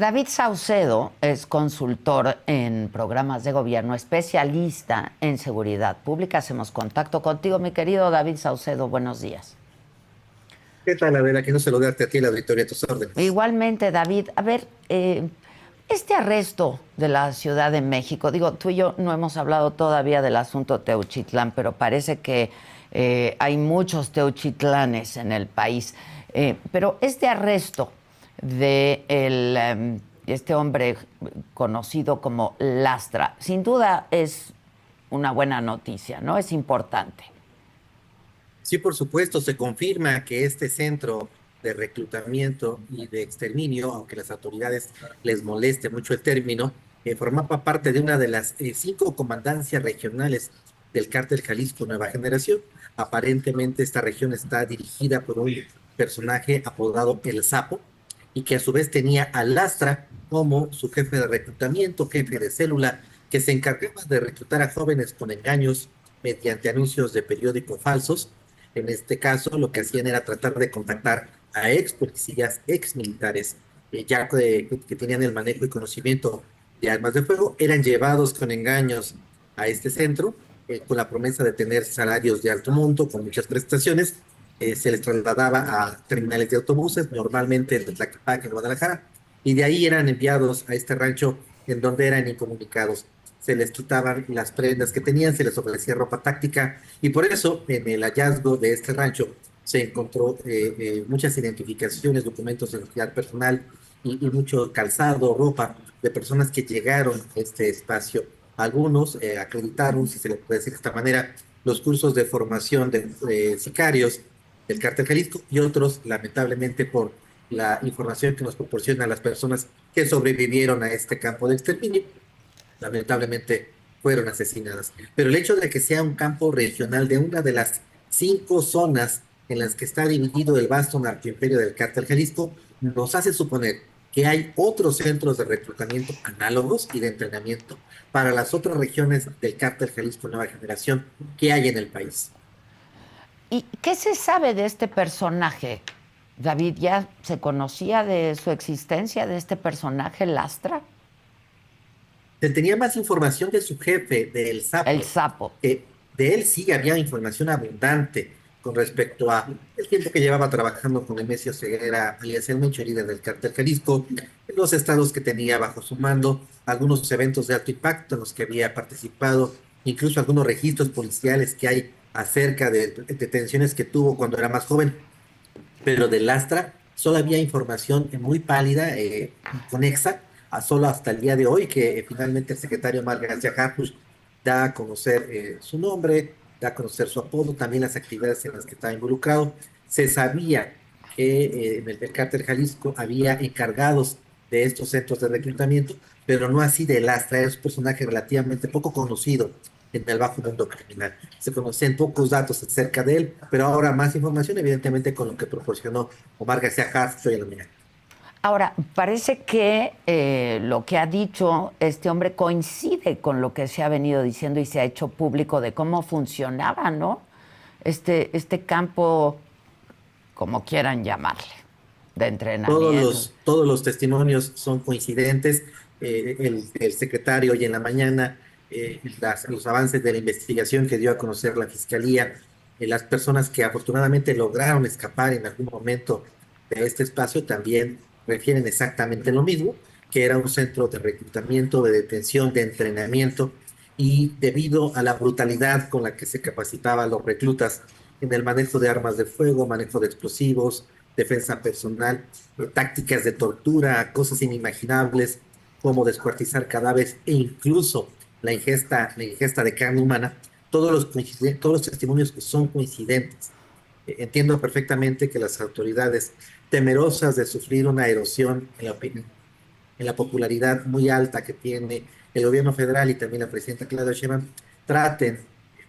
David Saucedo es consultor en programas de gobierno, especialista en seguridad pública. Hacemos contacto contigo, mi querido David Saucedo. Buenos días. ¿Qué tal, Adela? Que no se lo darte a ti la auditoría a tus órdenes. Igualmente, David, a ver, este arresto de la Ciudad de México, digo, tú y yo no hemos hablado todavía del asunto Teuchitlán, pero parece que hay muchos Teuchitlanes en el país. Pero este arresto de este hombre conocido como Lastra, sin duda es una buena noticia, ¿no? Es importante. Sí, por supuesto, se confirma que este centro de reclutamiento y de exterminio, aunque las autoridades les moleste mucho el término, formaba parte de una de las cinco comandancias regionales del Cártel Jalisco Nueva Generación. Aparentemente esta región está dirigida por un personaje apodado El Sapo y que a su vez tenía a Lastra como su jefe de reclutamiento, jefe de célula, que se encargaba de reclutar a jóvenes con engaños mediante anuncios de periódicos falsos. En este caso, lo que hacían era tratar de contactar a ex policías, ex militares, que tenían el manejo y conocimiento de armas de fuego, eran llevados con engaños a este centro, con la promesa de tener salarios de alto monto, con muchas prestaciones. Se les trasladaba a terminales de autobuses, normalmente de Tlaquepaque, en Guadalajara, y de ahí eran enviados a este rancho en donde eran incomunicados. Se les quitaban las prendas que tenían, se les ofrecía ropa táctica, y por eso en el hallazgo de este rancho se encontró muchas identificaciones, documentos de identidad personal y mucho calzado, ropa de personas que llegaron a este espacio. Algunos acreditaron, si se le puede decir de esta manera, los cursos de formación de sicarios del Cártel Jalisco, y otros, lamentablemente, por la información que nos proporcionan las personas que sobrevivieron a este campo de exterminio, lamentablemente fueron asesinadas. Pero el hecho de que sea un campo regional de una de las cinco zonas en las que está dividido el vasto narcoimperio del Cártel Jalisco nos hace suponer que hay otros centros de reclutamiento análogos y de entrenamiento para las otras regiones del Cártel Jalisco Nueva Generación que hay en el país. ¿Y qué se sabe de este personaje? David, ¿ya se conocía de su existencia, de este personaje Lastra? Se tenía más información de su jefe, del El Sapo, sapo. que de él sí había información abundante con respecto a el tiempo que llevaba trabajando con Nemesio Ceguera, alias El Mencho, líder del Cártel Jalisco, los estados que tenía bajo su mando, algunos eventos de alto impacto en los que había participado, incluso algunos registros policiales que hay acerca de detenciones que tuvo cuando era más joven. Pero de Lastra solo había información muy pálida, inconexa, solo hasta el día de hoy, que finalmente el secretario Mar García Harfuch da a conocer su nombre, da a conocer su apodo, también las actividades en las que estaba involucrado. Se sabía que en el Cártel Jalisco había encargados de estos centros de reclutamiento, pero no así de Lastra, era un personaje relativamente poco conocido en el bajo mundo criminal. Se conocían pocos datos acerca de él, pero ahora más información, evidentemente, con lo que proporcionó Omar García Harfuch hoy en la mañana. Ahora, parece que lo que ha dicho este hombre coincide con lo que se ha venido diciendo y se ha hecho público de cómo funcionaba, ¿no? Este campo, como quieran llamarle, de entrenamiento. Todos los testimonios son coincidentes. El secretario hoy en la mañana, los avances de la investigación que dio a conocer la Fiscalía, las personas que afortunadamente lograron escapar en algún momento de este espacio también refieren exactamente lo mismo, que era un centro de reclutamiento, de detención, de entrenamiento, y debido a la brutalidad con la que se capacitaba a los reclutas en el manejo de armas de fuego, manejo de explosivos, defensa personal, tácticas de tortura, cosas inimaginables como descuartizar cadáveres e incluso la ingesta de carne humana, todos los testimonios son coincidentes. Entiendo perfectamente que las autoridades, temerosas de sufrir una erosión en la opinión, en la popularidad muy alta que tiene el gobierno federal y también la presidenta Claudia Sheinbaum, traten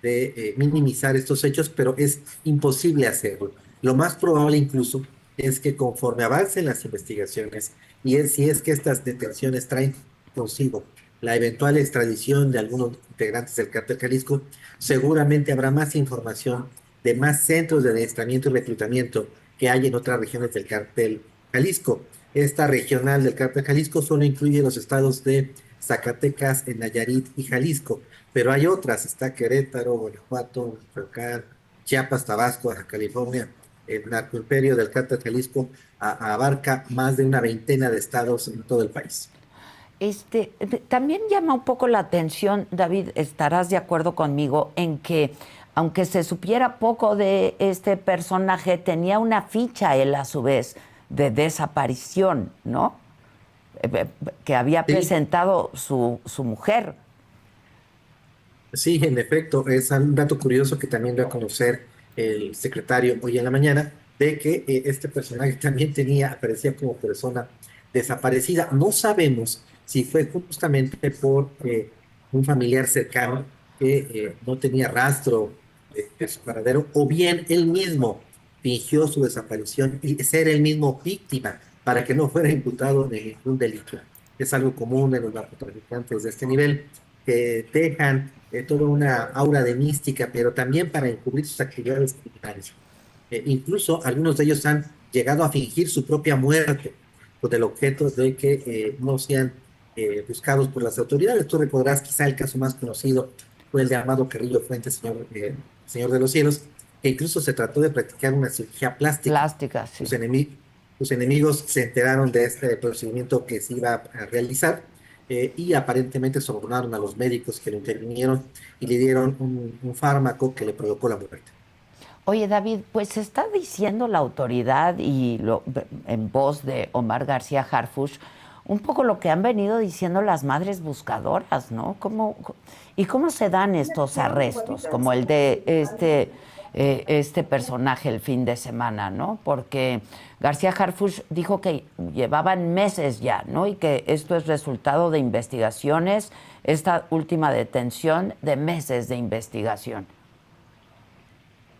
de minimizar estos hechos, pero es imposible hacerlo. Lo más probable incluso es que conforme avancen las investigaciones si es que estas detenciones traen consigo la eventual extradición de algunos integrantes del cártel Jalisco, seguramente habrá más información de más centros de adiestramiento y reclutamiento que hay en otras regiones del cártel Jalisco. Esta regional del Cártel Jalisco solo incluye los estados de Zacatecas, Nayarit y Jalisco, pero hay otras, está Querétaro, Guanajuato, Michoacán, Chiapas, Tabasco, Baja California. El narcoimperio del Cártel Jalisco abarca más de una veintena de estados en todo el país. También llama un poco la atención, David, estarás de acuerdo conmigo en que, aunque se supiera poco de este personaje, tenía una ficha él a su vez de desaparición, ¿no? Que había Sí, presentado su mujer. sí, en efecto, es un dato curioso que también dio a conocer el secretario hoy en la mañana, de que este personaje también aparecía como persona desaparecida. No sabemos si fue justamente por un familiar cercano que no tenía rastro de su paradero, o bien él mismo fingió su desaparición y ser él mismo víctima para que no fuera imputado de ningún delito. Es algo común en los narcotraficantes de este nivel, que dejan toda una aura de mística, pero también para encubrir sus actividades criminales. Incluso algunos de ellos han llegado a fingir su propia muerte con el objeto de que no sean buscados por las autoridades. Tú recordarás quizá el caso más conocido fue el de Amado Carrillo Fuentes, señor de los cielos, que incluso se trató de practicar una cirugía plástica. Plástica, sí. Sus enemigos se enteraron de este procedimiento que se iba a realizar, y aparentemente sobornaron a los médicos que lo intervinieron y le dieron un fármaco que le provocó la muerte. Oye, David, pues está diciendo la autoridad en voz de Omar García Harfuch un poco lo que han venido diciendo las madres buscadoras, ¿no? ¿Y cómo se dan estos arrestos? Como el de este personaje el fin de semana, ¿no? Porque García Harfuch dijo que llevaban meses ya, ¿no? Y que esto es resultado de investigaciones, esta última detención de meses de investigación.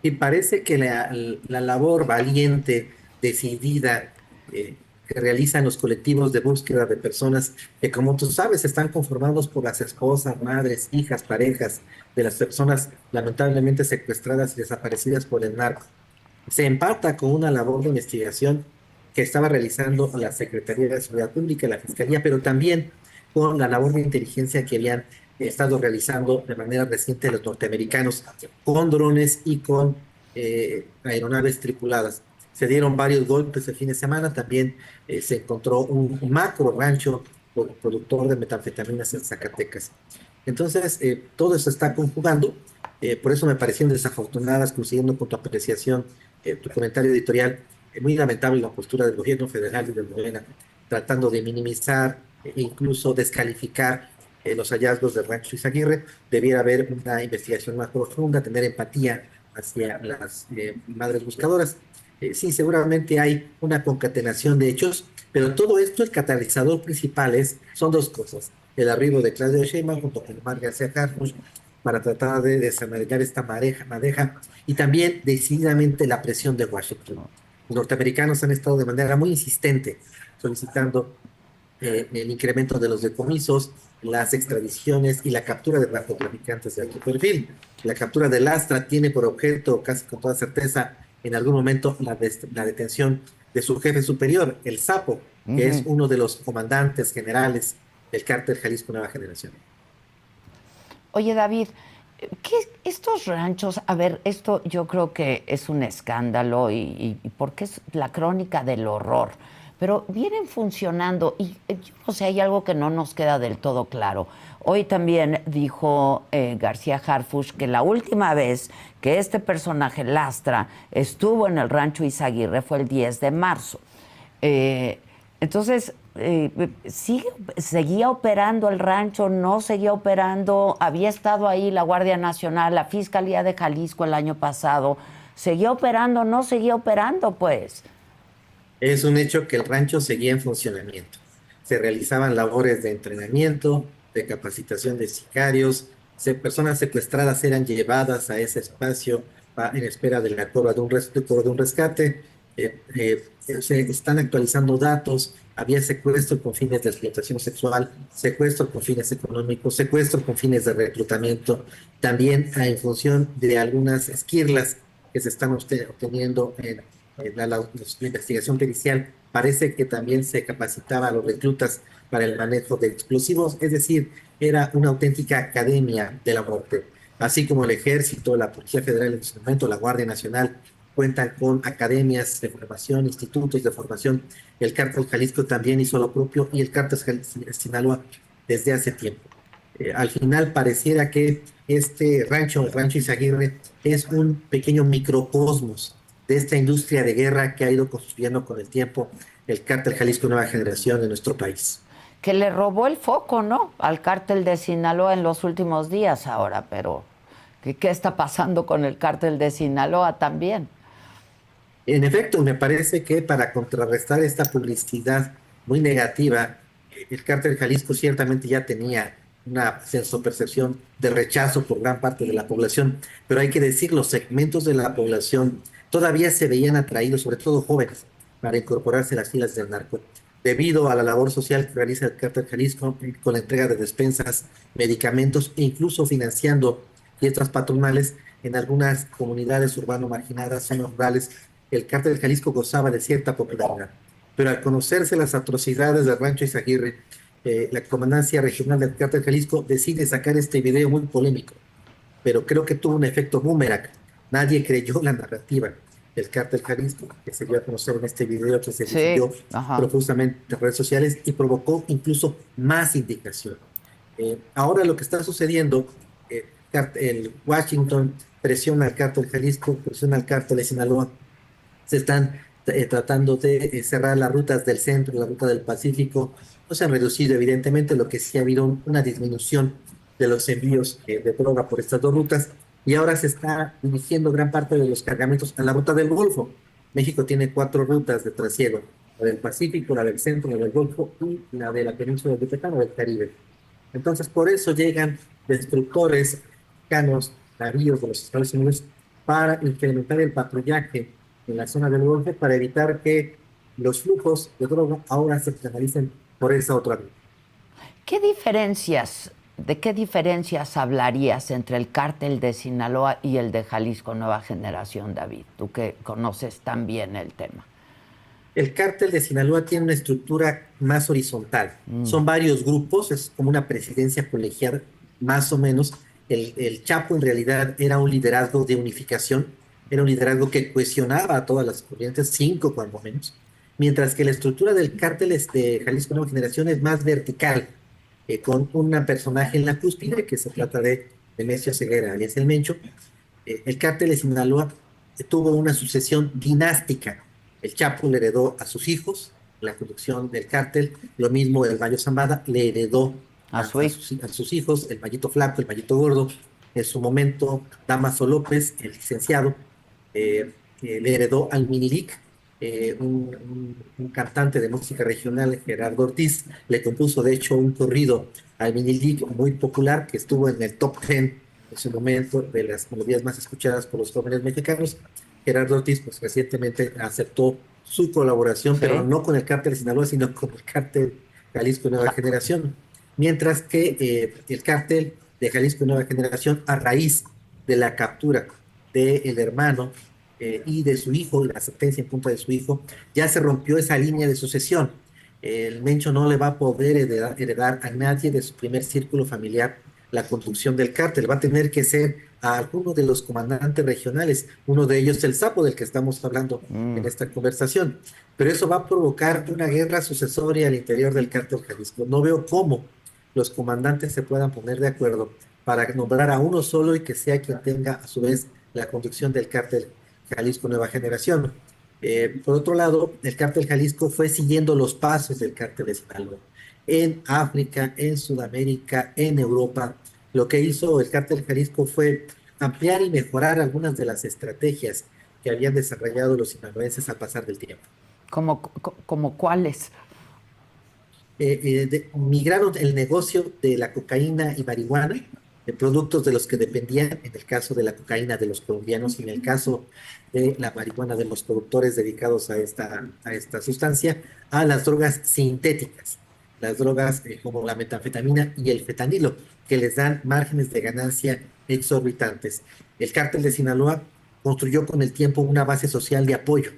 Y parece que la labor valiente, decidida, que realizan los colectivos de búsqueda de personas que, como tú sabes, están conformados por las esposas, madres, hijas, parejas de las personas lamentablemente secuestradas y desaparecidas por el narco, se empata con una labor de investigación que estaba realizando la Secretaría de Seguridad Pública y la Fiscalía, pero también con la labor de inteligencia que habían estado realizando de manera reciente los norteamericanos con drones y con aeronaves tripuladas. Se dieron varios golpes el fin de semana, también se encontró un macro rancho productor de metanfetaminas en Zacatecas. Entonces, todo eso está conjugando, por eso me parecieron desafortunadas, coincidiendo con tu apreciación, tu comentario editorial, muy lamentable la postura del gobierno federal y de Morena, tratando de minimizar e incluso descalificar los hallazgos del Rancho Izaguirre. Debiera haber una investigación más profunda, tener empatía hacia las madres buscadoras. Sí, seguramente hay una concatenación de hechos, pero todo esto, el catalizador principal son dos cosas: el arribo de Claudia Sheinbaum junto con Omar García Harfuch para tratar de desamelgar esta madeja, y también decididamente la presión de Washington. Los norteamericanos han estado de manera muy insistente solicitando el incremento de los decomisos, las extradiciones y la captura de narcotraficantes de alto perfil. La captura del Astra tiene por objeto, casi con toda certeza, en algún momento la detención de su jefe superior, el Sapo, que es Ujú. uno de los comandantes generales del cártel Jalisco Nueva Generación. Oye, David, ¿qué estos ranchos? A ver, esto yo creo que es un escándalo y porque es la crónica del horror, pero vienen funcionando y yo no sé, hay algo que no nos queda del todo claro. Hoy también dijo García Harfuch que la última vez que este personaje Lastra estuvo en el rancho Izaguirre fue el 10 de marzo. Eh, entonces, ¿seguía operando el rancho? ¿No seguía operando? ¿Había estado ahí la Guardia Nacional, la Fiscalía de Jalisco el año pasado? ¿Seguía operando? ¿No seguía operando? Pues. Es un hecho que el rancho seguía en funcionamiento. Se realizaban labores de entrenamiento, de capacitación de sicarios, personas secuestradas eran llevadas a ese espacio en espera de la cobra de un rescate. Se están actualizando datos, había secuestro con fines de explotación sexual, secuestro con fines económicos, secuestro con fines de reclutamiento, también en función de algunas esquirlas que se están obteniendo en la investigación pericial. parece que también se capacitaba a los reclutas para el manejo de explosivos, es decir, era una auténtica academia de la muerte. Así como el Ejército, la Policía Federal en su momento, la Guardia Nacional, cuentan con academias de formación, institutos de formación. El Cártel Jalisco también hizo lo propio y el Cártel Sinaloa desde hace tiempo. Al final pareciera que este rancho, el rancho Izaguirre, es un pequeño microcosmos de esta industria de guerra que ha ido construyendo con el tiempo el Cártel Jalisco Nueva Generación de nuestro país. Que le robó el foco, ¿no? Al cártel de Sinaloa en los últimos días ahora, pero ¿qué está pasando con el cártel de Sinaloa también? En efecto, me parece que para contrarrestar esta publicidad muy negativa, el Cártel Jalisco ciertamente ya tenía una percepción de rechazo por gran parte de la población, pero hay que decir, los segmentos de la población todavía se veían atraídos, sobre todo jóvenes, para incorporarse a las filas del narco, debido a la labor social que realiza el Cártel Jalisco con la entrega de despensas, medicamentos e incluso financiando fiestas patronales en algunas comunidades urbano marginadas, zonas rurales. El Cártel Jalisco gozaba de cierta popularidad. Pero al conocerse las atrocidades del Rancho Izaguirre, la Comandancia Regional del Cártel Jalisco decide sacar este video muy polémico, pero creo que tuvo un efecto boomerang. Nadie creyó la narrativa del Cártel Jalisco, que se dio a conocer en este video que se Sí, difundió ajá. profusamente en redes sociales y provocó incluso más indignación. Ahora lo que está sucediendo, el Washington presiona al Cártel Jalisco, presiona al Cártel de Sinaloa, se están tratando de cerrar las rutas del centro, la ruta del Pacífico. No se han reducido, evidentemente, lo que sí ha habido una disminución de los envíos de droga por estas dos rutas y ahora se está dirigiendo gran parte de los cargamentos a la ruta del Golfo. México tiene cuatro rutas de trasiego: la del Pacífico, la del centro, la del Golfo y la de la península de Yucatán o del Caribe. Entonces, por eso llegan destructores mexicanos, navíos de los Estados Unidos, para incrementar el patrullaje en la zona del Golfo para evitar que los flujos de droga ahora se canalicen por esa otra vía. De qué diferencias hablarías entre el cártel de Sinaloa y el de Jalisco Nueva Generación, David? Tú que conoces tan bien el tema. El cártel de Sinaloa tiene una estructura más horizontal. Mm. Son varios grupos, es como una presidencia colegiada, más o menos. El Chapo en realidad era un liderazgo de unificación, era un liderazgo que cohesionaba a todas las corrientes, cinco cuando menos, mientras que la estructura del cártel de Jalisco Nueva Generación es más vertical, con un personaje en la cúspide, que se trata de Nemesio Ceguera, alias El Mencho. El cártel de Sinaloa tuvo una sucesión dinástica. El Chapo le heredó a sus hijos la conducción del cártel, lo mismo el Mayo Zambada le heredó A su hijo. a sus hijos, el Mayito Flaco, el Mayito Gordo, en su momento Damaso López, el licenciado, le heredó al Minilic, un cantante de música regional, Gerardo Ortiz, le compuso de hecho un corrido al Minilic muy popular que estuvo en el top 10 en su momento de las melodías más escuchadas por los jóvenes mexicanos. Gerardo Ortiz pues recientemente aceptó su colaboración, Sí. pero no con el cártel de Sinaloa, sino con el cártel Jalisco Nueva Generación. Mientras que el cártel de Jalisco Nueva Generación, a raíz de la captura del hermano y de su hijo, y la sentencia en contra de su hijo, ya se rompió esa línea de sucesión. El Mencho no le va a poder heredar a nadie de su primer círculo familiar la conducción del cártel, va a tener que ser a alguno de los comandantes regionales, uno de ellos el Sapo del que estamos hablando en esta conversación. Pero eso va a provocar una guerra sucesoria al interior del cártel Jalisco. No veo cómo los comandantes se puedan poner de acuerdo para nombrar a uno solo y que sea quien tenga a su vez la conducción del cártel Jalisco Nueva Generación. Por otro lado, el cártel Jalisco fue siguiendo los pasos del cártel de Sinaloa en África, en Sudamérica, en Europa. Lo que hizo el cártel Jalisco fue ampliar y mejorar algunas de las estrategias que habían desarrollado los sinaloenses al pasar del tiempo. ¿Como cuáles? Migraron el negocio de la cocaína y marihuana, de productos de los que dependían, en el caso de la cocaína de los colombianos y en el caso de la marihuana de los productores dedicados a esta sustancia, a las drogas sintéticas, las drogas como la metanfetamina y el fentanilo, que les dan márgenes de ganancia exorbitantes. El cártel de Sinaloa construyó con el tiempo una base social de apoyo.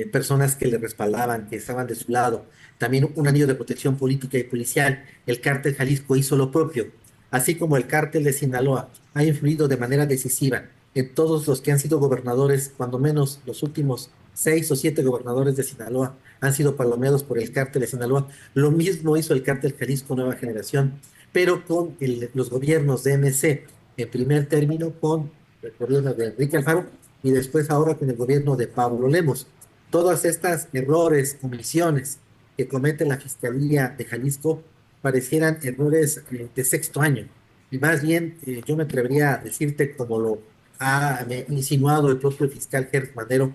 personas que le respaldaban, que estaban de su lado. También un anillo de protección política y policial. El cártel Jalisco hizo lo propio, así como el cártel de Sinaloa ha influido de manera decisiva en todos los que han sido gobernadores, cuando menos los últimos 6 o 7 gobernadores de Sinaloa han sido palomeados por el cártel de Sinaloa. Lo mismo hizo el cártel Jalisco Nueva Generación, pero con los gobiernos de MC, en primer término con el gobierno de Enrique Alfaro y después ahora con el gobierno de Pablo Lemos. Todas estas errores, omisiones que comete la Fiscalía de Jalisco parecieran errores de sexto año. Y más bien, yo me atrevería a decirte, como lo ha insinuado el propio fiscal Gertz Manero,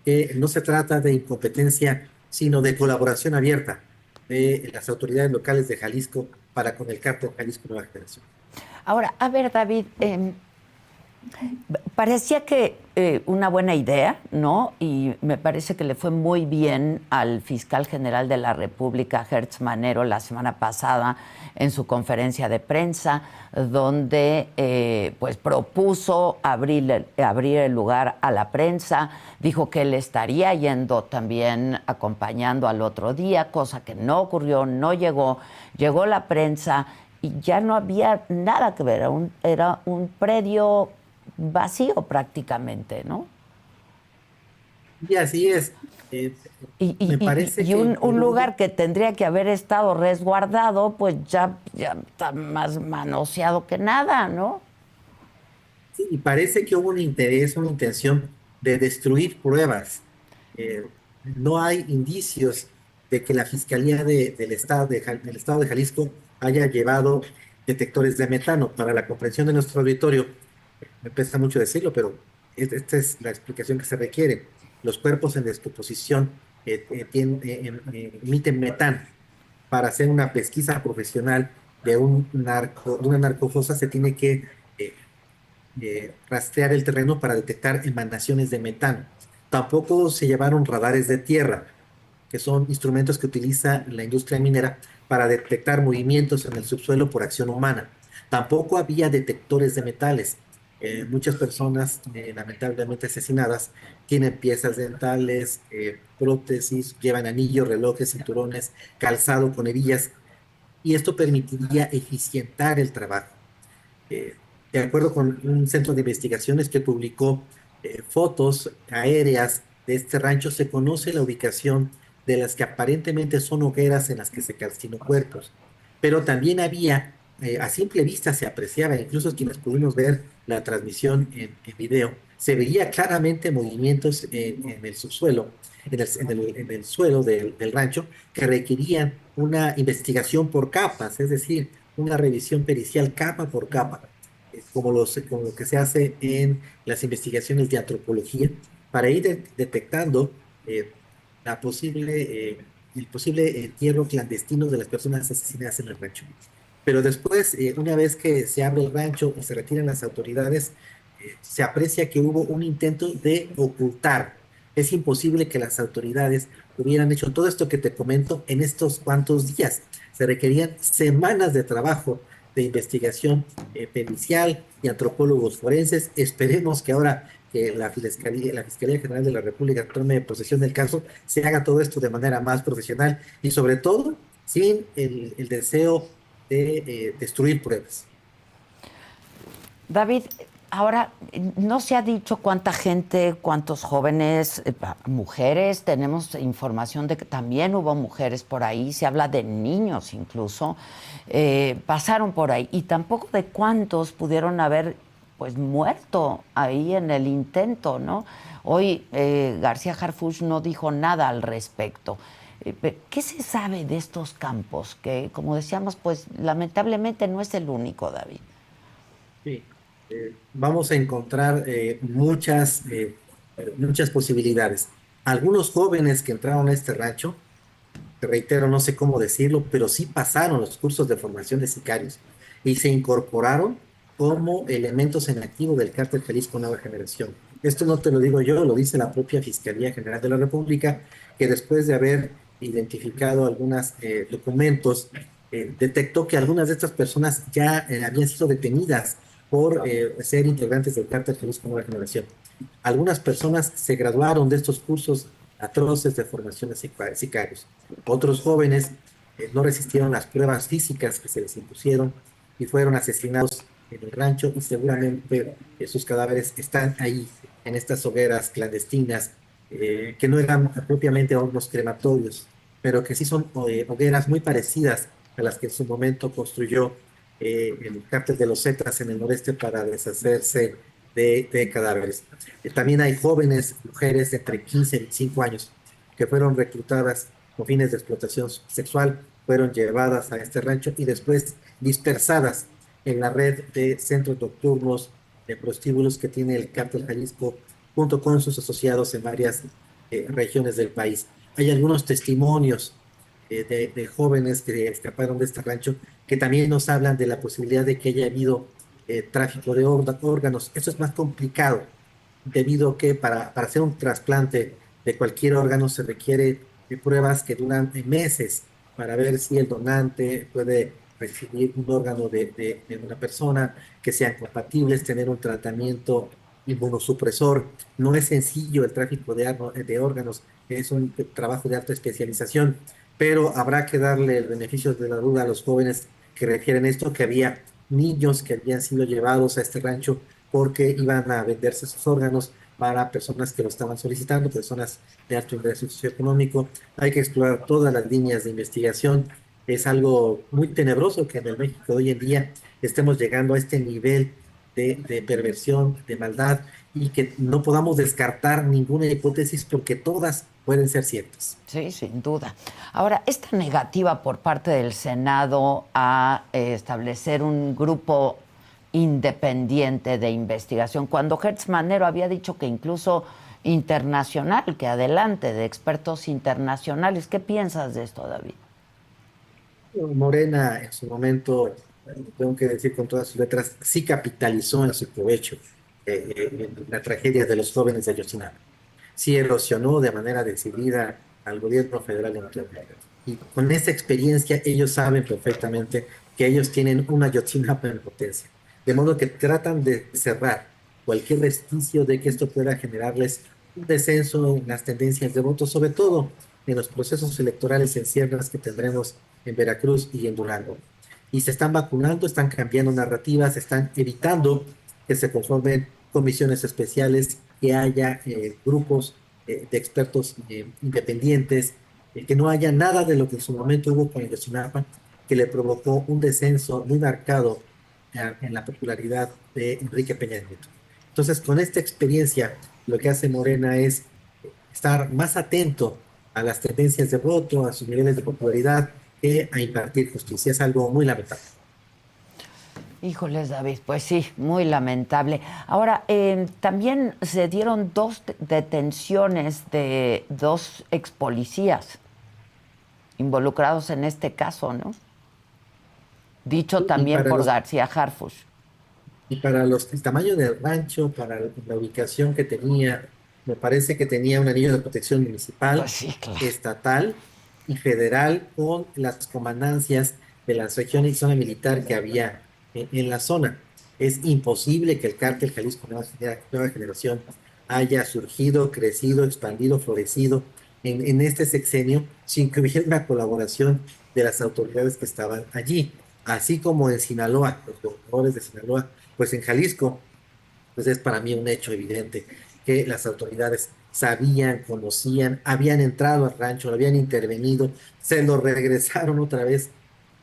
que no se trata de incompetencia, sino de colaboración abierta de las autoridades locales de Jalisco para con el cártel Jalisco Nueva Generación. Ahora, a ver, David, parecía que una buena idea, ¿no? Y me parece que le fue muy bien al fiscal general de la República, Gertz Manero, la semana pasada en su conferencia de prensa, donde pues propuso abrir el lugar a la prensa, dijo que él estaría yendo también acompañando al otro día, cosa que no ocurrió, no llegó la prensa y ya no había nada que ver, era un predio vacío prácticamente, ¿no? Y así es. Me parece Y que un lugar que tendría que haber estado resguardado, pues ya está más manoseado que nada, ¿no? sí, y parece que hubo un interés, una intención de destruir pruebas. Eh, no hay indicios de que la Fiscalía del Estado de Jalisco haya llevado detectores de metano. Para la comprensión de nuestro auditorio, me pesa mucho decirlo, pero esta es la explicación que se requiere. Los cuerpos en descomposición emiten metano. Para hacer una pesquisa profesional de una narcofosa se tiene que rastrear el terreno para detectar emanaciones de metano. Tampoco se llevaron radares de tierra, que son instrumentos que utiliza la industria minera para detectar movimientos en el subsuelo por acción humana. Tampoco había detectores de metales. Muchas personas, lamentablemente asesinadas, tienen piezas dentales, prótesis, llevan anillos, relojes, cinturones, calzado con hebillas, y esto permitiría eficientar el trabajo. Eh, de acuerdo con un centro de investigaciones que publicó fotos aéreas de este rancho, se conoce la ubicación de las que aparentemente son hogueras en las que se calcinó cuerpos. Pero también había, a simple vista se apreciaba, incluso quienes pudimos ver la transmisión en video, se veía claramente movimientos en el subsuelo, en el suelo del rancho, que requerían una investigación por capas, es decir, una revisión pericial capa por capa, como lo que se hace en las investigaciones de antropología, para ir detectando eh, el posible entierro clandestino de las personas asesinadas en el rancho. Pero después, una vez que se abre el rancho y se retiran las autoridades, se aprecia que hubo un intento de ocultar. Es imposible que las autoridades hubieran hecho todo esto que te comento en estos cuantos días. Se requerían semanas de trabajo de investigación pericial y antropólogos forenses. Esperemos que ahora que la Fiscalía General de la República tome posesión del caso, se haga todo esto de manera más profesional y sobre todo sin el deseo de destruir pruebas. David, ahora no se ha dicho cuánta gente, cuántos jóvenes, mujeres, tenemos información de que también hubo mujeres por ahí, se habla de niños incluso, pasaron por ahí y tampoco de cuántos pudieron haber pues muerto ahí en el intento, ¿no? Hoy García Harfuch no dijo nada al respecto. ¿Qué se sabe de estos campos? Que, como decíamos, pues lamentablemente no es el único, David. Sí. Vamos a encontrar muchas posibilidades. Algunos jóvenes que entraron a este rancho, te reitero, no sé cómo decirlo, pero sí pasaron los cursos de formación de sicarios y se incorporaron como elementos en activo del cártel Jalisco Nueva Generación. Esto no te lo digo yo, lo dice la propia Fiscalía General de la República, que después de haber identificado algunos documentos, detectó que algunas de estas personas ya habían sido detenidas por ser integrantes del cártel Jalisco Nueva Generación. Algunas personas se graduaron de estos cursos atroces de formación de sicarios. Otros jóvenes no resistieron las pruebas físicas que se les impusieron y fueron asesinados en el rancho y seguramente sus cadáveres están ahí, en estas hogueras clandestinas, que no eran propiamente hornos crematorios, pero que sí son hogueras muy parecidas a las que en su momento construyó el cártel de los Zetas en el noreste para deshacerse de cadáveres. También hay jóvenes, mujeres de entre 15 y 25 años que fueron reclutadas con fines de explotación sexual, fueron llevadas a este rancho y después dispersadas en la red de centros nocturnos de prostíbulos que tiene el cártel Jalisco junto con sus asociados en varias regiones del país. Hay algunos testimonios de jóvenes que escaparon de este rancho que también nos hablan de la posibilidad de que haya habido tráfico de órganos. Eso es más complicado, debido a que para hacer un trasplante de cualquier órgano se requiere de pruebas que duran meses para ver si el donante puede recibir un órgano de una persona, que sean compatibles, tener un tratamiento inmunosupresor. No es sencillo el tráfico de órganos, es un trabajo de alta especialización, pero habrá que darle el beneficio de la duda a los jóvenes que refieren esto, que había niños que habían sido llevados a este rancho porque iban a venderse sus órganos para personas que lo estaban solicitando, personas de alto ingreso socioeconómico. Hay que explorar todas las líneas de investigación. Es algo muy tenebroso que en el México de hoy en día estemos llegando a este nivel de perversión, de maldad, y que no podamos descartar ninguna hipótesis porque todas pueden ser ciertas. Sí, sin duda. Ahora, esta negativa por parte del Senado a establecer un grupo independiente de investigación, cuando Hertz Manero había dicho que incluso internacional, que adelante, de expertos internacionales. ¿Qué piensas de esto, David? Morena en su momento, tengo que decir con todas sus letras, sí capitalizó en su provecho la tragedia de los jóvenes de Ayotzinapa. Sí erosionó de manera decidida al gobierno federal en turno. Y con esa experiencia ellos saben perfectamente que ellos tienen una Ayotzinapa en potencia. De modo que tratan de cerrar cualquier resquicio de que esto pueda generarles un descenso en las tendencias de voto, sobre todo en los procesos electorales en ciernes que tendremos en Veracruz y en Durango. Y se están vacunando, están cambiando narrativas, están evitando que se conformen comisiones especiales, que haya grupos de expertos independientes, que no haya nada de lo que en su momento hubo con Ayotzinapa, que le provocó un descenso muy marcado en la popularidad de Enrique Peña Nieto. Entonces, con esta experiencia, lo que hace Morena es estar más atento a las tendencias de voto, a sus niveles de popularidad, que a impartir justicia. Es algo muy lamentable. Híjoles, David, pues sí, muy lamentable. Ahora, también se dieron dos detenciones de dos ex policías involucrados en este caso, ¿no? Dicho Y también para por los García Harfuch. Y para el tamaño del rancho, para la ubicación que tenía, me parece que tenía un anillo de protección Pues municipal, sí, claro. estatal y federal con las comandancias de las regiones y zona militar que había en la zona. Es imposible que el cártel Jalisco Nueva Generación haya surgido, crecido, expandido, florecido en este sexenio sin que hubiera una colaboración de las autoridades que estaban allí, así como en Sinaloa, los gobernadores de Sinaloa, pues en Jalisco, pues es para mí un hecho evidente que las autoridades sabían, conocían, habían entrado al rancho, lo habían intervenido, se lo regresaron otra vez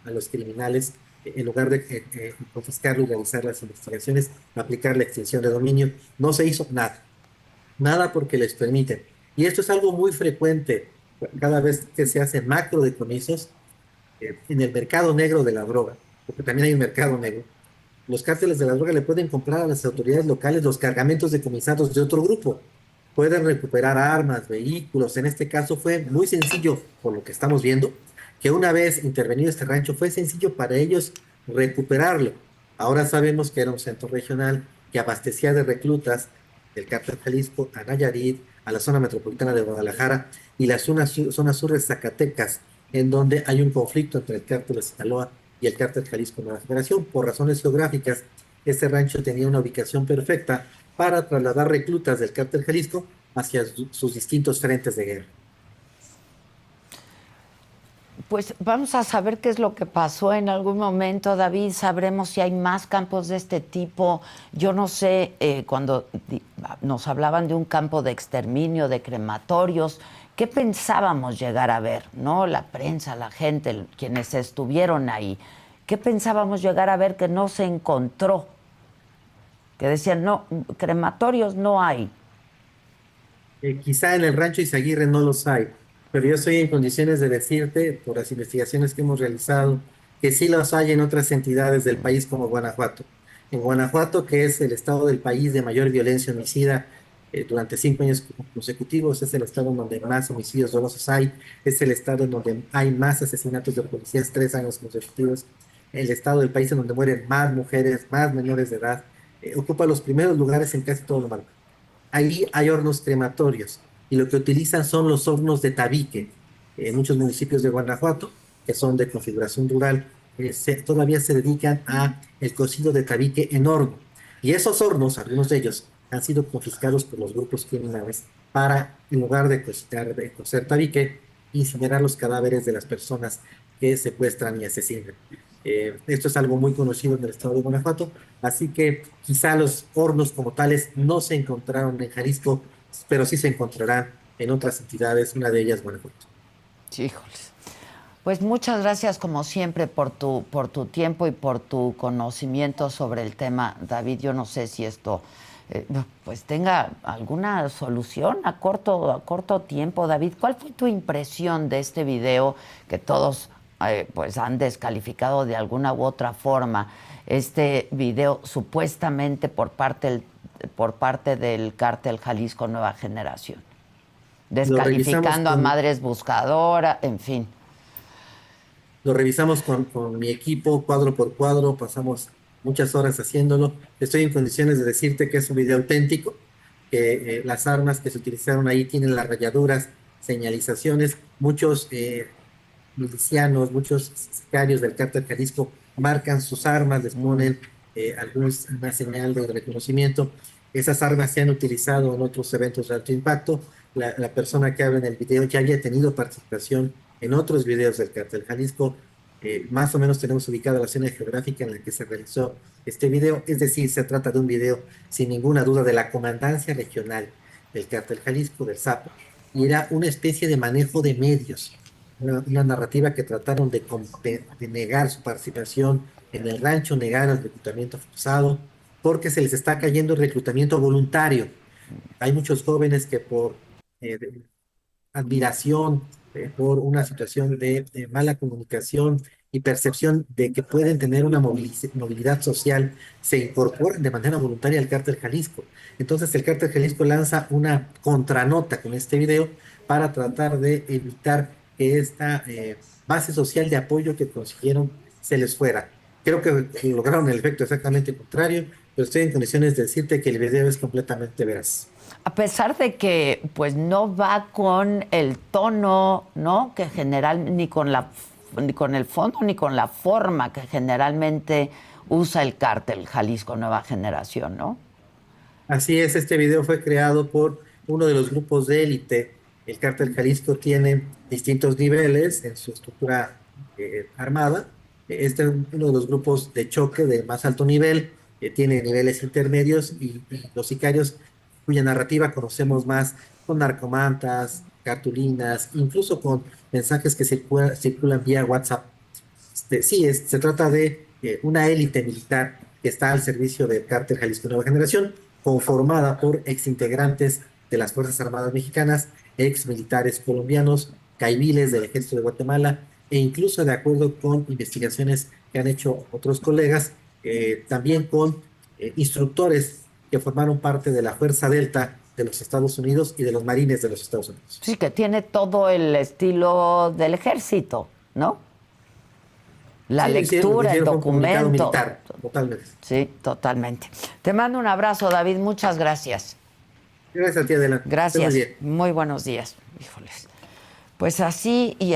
a los criminales, en lugar de confiscarlo y realizar las investigaciones, aplicar la extinción de dominio. No se hizo nada, nada porque les permiten. Y esto es algo muy frecuente cada vez que se hacen macro decomisos en el mercado negro de la droga, porque también hay un mercado negro. Los cárteles de la droga le pueden comprar a las autoridades locales los cargamentos decomisados de otro grupo. Pueden recuperar armas, vehículos. En este caso fue muy sencillo, por lo que estamos viendo, que una vez intervenido este rancho, fue sencillo para ellos recuperarlo. Ahora sabemos que era un centro regional que abastecía de reclutas del cártel Jalisco a Nayarit, a la zona metropolitana de Guadalajara y la zona sur de Zacatecas, en donde hay un conflicto entre el cártel de Sinaloa y el cártel Jalisco Nueva Generación. Por razones geográficas, este rancho tenía una ubicación perfecta para trasladar reclutas del cártel Jalisco hacia sus distintos frentes de guerra. Pues vamos a saber qué es lo que pasó en algún momento, David. Sabremos si hay más campos de este tipo. Yo no sé, cuando nos hablaban de un campo de exterminio, de crematorios, ¿qué pensábamos llegar a ver? ¿No? La prensa, la gente, quienes estuvieron ahí. ¿Qué pensábamos llegar a ver que no se encontró? Que decían, no, crematorios no hay. Quizá en el rancho Izaguirre no los hay, pero yo estoy en condiciones de decirte, por las investigaciones que hemos realizado, que sí los hay en otras entidades del país como Guanajuato. En Guanajuato, que es el estado del país de mayor violencia homicida durante 5 años consecutivos, es el estado en donde más homicidios dolosos hay, es el estado en donde hay más asesinatos de policías 3 años consecutivos, el estado del país en donde mueren más mujeres, más menores de edad, ocupa los primeros lugares en casi todo lo malo. Ahí hay hornos crematorios y lo que utilizan son los hornos de tabique. En muchos municipios de Guanajuato, que son de configuración rural, todavía se dedican a el cocido de tabique en horno. Y esos hornos, algunos de ellos, han sido confiscados por los grupos criminales para, en lugar de cocinar, de cocer tabique, incinerar los cadáveres de las personas que secuestran y asesinan. Esto es algo muy conocido en el estado de Guanajuato, así que quizá los hornos como tales no se encontraron en Jalisco, pero sí se encontrarán en otras entidades, una de ellas Guanajuato. Sí, híjoles. Pues muchas gracias como siempre por tu tiempo y por tu conocimiento sobre el tema, David. Yo no sé si esto pues tenga alguna solución a corto tiempo, David. ¿Cuál fue tu impresión de este video que todos pues han descalificado de alguna u otra forma? Este video supuestamente por parte del cártel Jalisco Nueva Generación, Lo revisamos descalificando a con, madres buscadoras, en fin. lo revisamos con mi equipo cuadro por cuadro, pasamos muchas horas haciéndolo. Estoy en condiciones de decirte que es un video auténtico, que las armas que se utilizaron ahí tienen las rayaduras, señalizaciones, muchos milicianos, muchos sicarios del cártel Jalisco marcan sus armas, les ponen alguna señal de reconocimiento. Esas armas se han utilizado en otros eventos de alto impacto. La persona que habla en el video ya había tenido participación en otros videos del cártel Jalisco. Más o menos tenemos ubicada la zona geográfica en la que se realizó este video, es decir, se trata de un video sin ninguna duda de la comandancia regional del cártel Jalisco, del Sapo, y era una especie de manejo de medios, una narrativa que trataron de negar su participación en el rancho, negar el reclutamiento forzado, porque se les está cayendo el reclutamiento voluntario. Hay muchos jóvenes que por eh, admiración, por una situación de mala comunicación y percepción de que pueden tener una movilidad social, se incorporan de manera voluntaria al cártel Jalisco. Entonces el cártel Jalisco lanza una contranota con este video para tratar de evitar que esta base social de apoyo que consiguieron se les fuera. Creo que lograron el efecto exactamente contrario, pero estoy en condiciones de decirte que el video es completamente veraz. A pesar de que pues no va con el tono, ¿no? Que general ni con el fondo ni con la forma que generalmente usa el cártel Jalisco Nueva Generación, ¿no? Así es, este video fue creado por uno de los grupos de élite. El cártel Jalisco tiene distintos niveles en su estructura armada. Este es uno de los grupos de choque de más alto nivel, tiene niveles intermedios y los sicarios cuya narrativa conocemos más con narcomantas, cartulinas, incluso con mensajes que circulan vía WhatsApp. Sí, se trata de una élite militar que está al servicio del cártel Jalisco Nueva Generación, conformada por exintegrantes de las Fuerzas Armadas Mexicanas, ex militares colombianos, caiviles del Ejército de Guatemala, e incluso de acuerdo con investigaciones que han hecho otros colegas, también con instructores que formaron parte de la Fuerza Delta de los Estados Unidos y de los Marines de los Estados Unidos. Sí, que tiene todo el estilo del ejército, ¿no? La Sí, lectura, el fue un comunicado documento. militar, totalmente. Sí, totalmente. Te mando un abrazo, David. Muchas gracias. Gracias a ti, Adela. Estés muy Gracias. bien. Muy buenos días. Híjoles. Pues así y